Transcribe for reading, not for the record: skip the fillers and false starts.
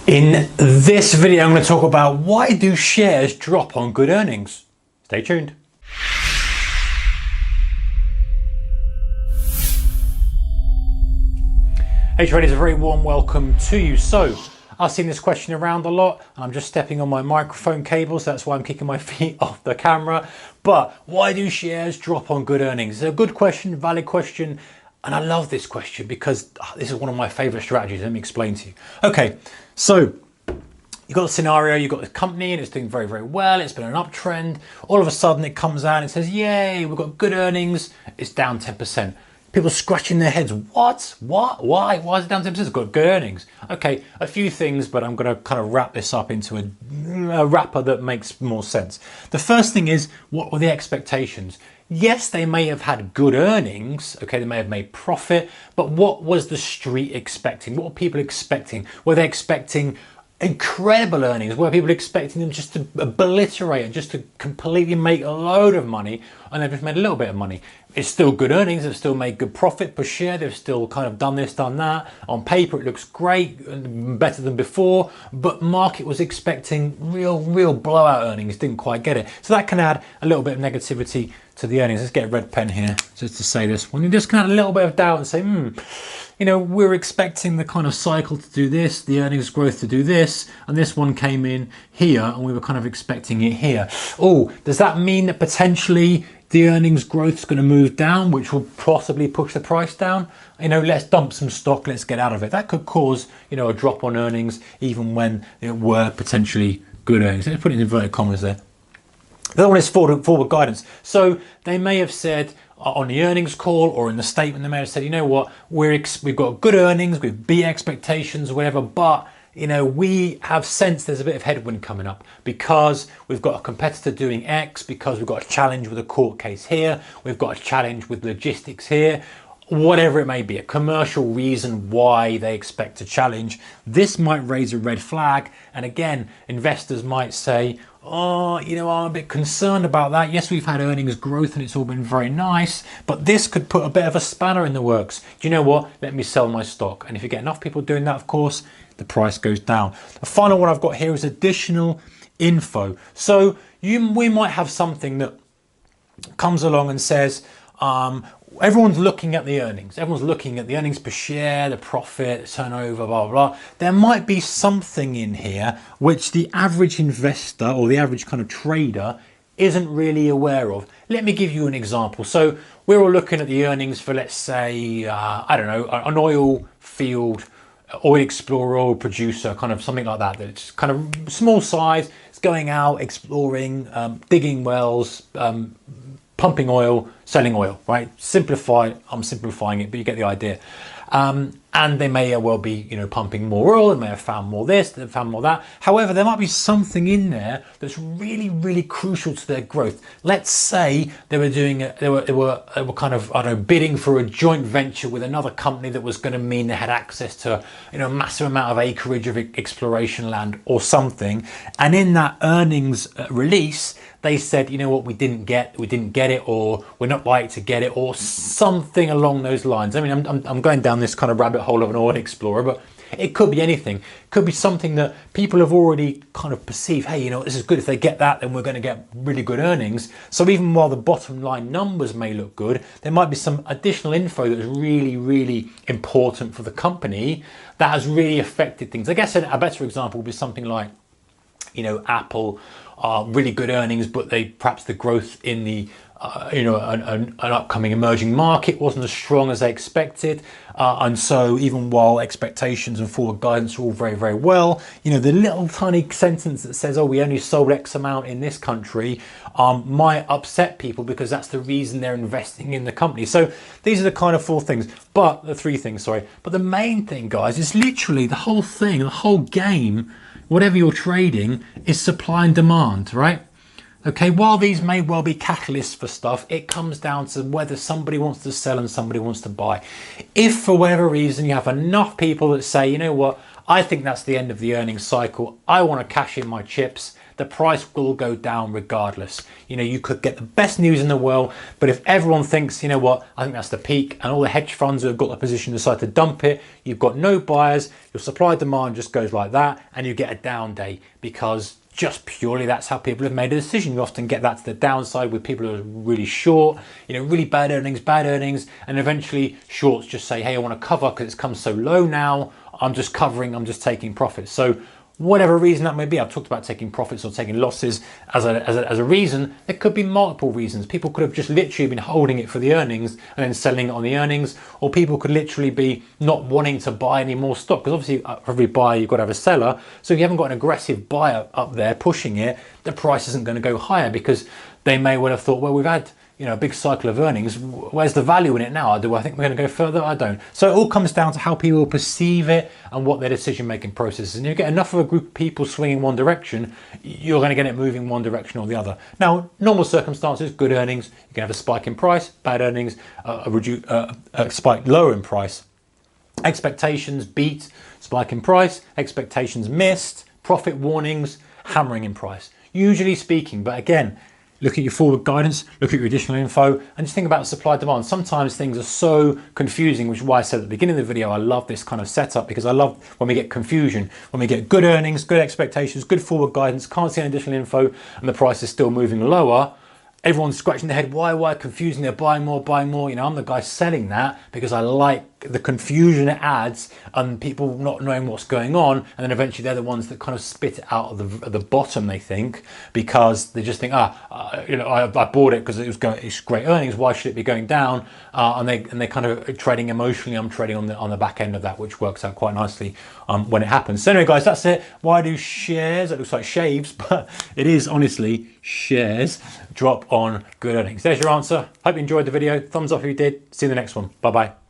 In this video, I'm going to talk about why do shares drop on good earnings. Stay tuned. Hey traders, a very warm welcome to you. So, I've seen this question around a lot. I'm just stepping on my microphone cables, that's why I'm kicking my feet off the camera. But why do shares drop on good earnings? It's a good question, valid question. And I love this question because this is one of my favorite strategies. Let me explain to you. Okay, so you've got the scenario, you've got the company and it's doing very, very well. It's been an uptrend. All of a sudden it comes out and says, yay, we've got good earnings. It's down 10%. People scratching their heads. What? Why? Why is it down 10%? It's got good earnings. Okay, a few things, but I'm going to kind of wrap this up into a wrapper that makes more sense. The first thing is, what were the expectations? Yes, they may have had good earnings. Okay, they may have made profit, but what was the street expecting? What were people expecting? Were they expecting incredible earnings? Were people expecting them just to obliterate and just to completely make a load of money, and they've just made a little bit of money? It's still good earnings, they've still made good profit per share, they've still kind of done this, done that. On paper it looks great, better than before, but market was expecting real blowout earnings, didn't quite get it. So that can add a little bit of negativity to the earnings. Let's get a red pen here just to say this one. You just can add a little bit of doubt and say, you know, we're expecting the kind of cycle to do this, the earnings growth to do this, and this one came in here and we were kind of expecting it here. Oh, does that mean that potentially the earnings growth is going to move down, which will possibly push the price down? You know, let's dump some stock, let's get out of it. That could cause, you know, a drop on earnings even when it were potentially good earnings. Let's put it in inverted commas there. The other one is forward guidance. So they may have said on the earnings call or in the statement, they may have said, you know what, we've got good earnings, we've beat expectations, whatever, but you know, we have sensed there's a bit of headwind coming up because we've got a competitor doing X, because we've got a challenge with a court case here, we've got a challenge with logistics here, whatever it may be, a commercial reason why they expect a challenge. This might raise a red flag. And again, investors might say, oh, you know, I'm a bit concerned about that. Yes, we've had earnings growth and it's all been very nice, but this could put a bit of a spanner in the works. Do you know what? Let me sell my stock. And if you get enough people doing that, of course, the price goes down. The final one I've got here is additional info. So we might have something that comes along and says, everyone's looking at the earnings. Everyone's looking at the earnings per share, the profit, turnover, blah, blah, blah. There might be something in here which the average investor or the average kind of trader isn't really aware of. Let me give you an example. So we're all looking at the earnings for, let's say, I don't know, an oil field, oil explorer, oil producer, kind of something like that. That's kind of small size. It's going out, exploring, digging wells, pumping oil, selling oil, right? I'm simplifying it, but you get the idea. And they may well be, you know, pumping more oil, they may have found more this, they've found more that. However, there might be something in there that's really crucial to their growth. Let's say they were doing, they were kind of, I don't know, bidding for a joint venture with another company that was going to mean they had access to, you know, a massive amount of acreage of exploration land or something. And in that earnings release, they said, you know what, we didn't get it, or we're not likely to get it, or something along those lines. I mean, I'm going down this kind of rabbit hole of an oil explorer, but it could be anything. It could be something that people have already kind of perceived, hey, you know, this is good. If they get that, then we're going to get really good earnings. So even while the bottom line numbers may look good, there might be some additional info that's really important for the company that has really affected things. I guess a better example would be something like, you know, Apple are really good earnings, but perhaps the growth in the an upcoming emerging market wasn't as strong as they expected, and so even while expectations and forward guidance are all very well, you know, the little tiny sentence that says, oh, we only sold X amount in this country, might upset people because that's the reason they're investing in the company. So these are the kind of the three things, but the main thing, guys, is literally the whole thing, the whole game, whatever you're trading, is supply and demand, right? Okay, while these may well be catalysts for stuff, it comes down to whether somebody wants to sell and somebody wants to buy. If for whatever reason you have enough people that say, you know what, I think that's the end of the earnings cycle. I want to cash in my chips. The price will go down regardless. You know, you could get the best news in the world, but if everyone thinks, you know what, I think that's the peak, and all the hedge funds who have got the position decide to dump it, you've got no buyers, your supply demand just goes like that, and you get a down day, because just purely that's how people have made a decision. You often get that to the downside with people who are really short, you know, really bad earnings, and eventually shorts just say, hey, I want to cover because it's come so low now, I'm just covering, I'm just taking profits. So whatever reason that may be, I've talked about taking profits or taking losses as a reason. There could be multiple reasons. People could have just literally been holding it for the earnings and then selling it on the earnings, or people could literally be not wanting to buy any more stock, because obviously for every buyer you've got to have a seller. So if you haven't got an aggressive buyer up there pushing it, the price isn't going to go higher, because they may well have thought, well, we've had, you know, a big cycle of earnings. Where's the value in it now? Do I think we're going to go further? I don't. So it all comes down to how people perceive it and what their decision-making process is. And you get enough of a group of people swinging one direction, you're going to get it moving one direction or the other. Now, normal circumstances, good earnings, you can have a spike in price. Bad earnings, a spike lower in price. Expectations beat, spike in price. Expectations missed, profit warnings, hammering in price. Usually speaking, but again, look at your forward guidance, look at your additional info, and just think about supply demand. Sometimes things are so confusing, which is why I said at the beginning of the video, I love this kind of setup, because I love when we get confusion, when we get good earnings, good expectations, good forward guidance, can't see any additional info, and the price is still moving lower. Everyone's scratching their head, why confusing, they're buying more. You know, I'm the guy selling that because I like the confusion it adds and people not knowing what's going on, and then eventually they're the ones that kind of spit it out of the bottom, they think, because they just think, you know, I bought it because it's great earnings, why should it be going down? And they kind of trading emotionally. I'm trading on the back end of that, which works out quite nicely when it happens. So anyway, guys, that's it. Why do shares, it looks like shaves, but it is honestly shares, drop on good earnings? There's your answer. Hope you enjoyed the video. Thumbs up if you did. See you in the next one. Bye bye.